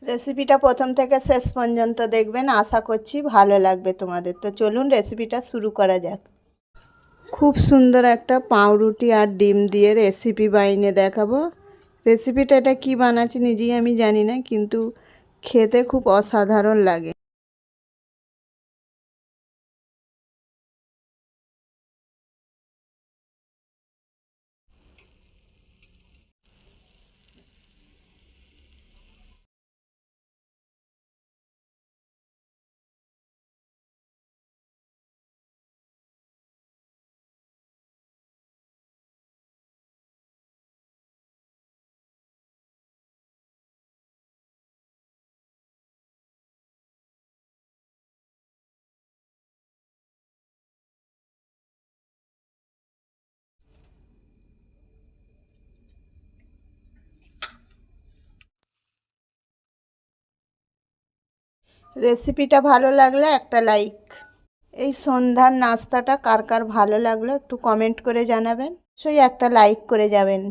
রেসিপিটা প্রথম থেকে শেষ পর্যন্ত দেখবেন, আশা করছি ভালো লাগবে তোমাদের। তো চলুন রেসিপিটা শুরু করা যাক। খুব সুন্দর একটা পাউরুটি আর ডিম দিয়ে রেসিপি বানিয়ে দেখাবো। রেসিপিটা এটা কী বানাচ্ছি নিজেই আমি জানি না, কিন্তু খেতে খুব অসাধারণ লাগে। রেসিপিটা ভালো লাগলে একটা লাইক। এই সন্ধ্যার নাস্তাটা কার কার ভালো লাগলো একটু কমেন্ট করে জানাবেন। সেই একটা লাইক করে যাবেন।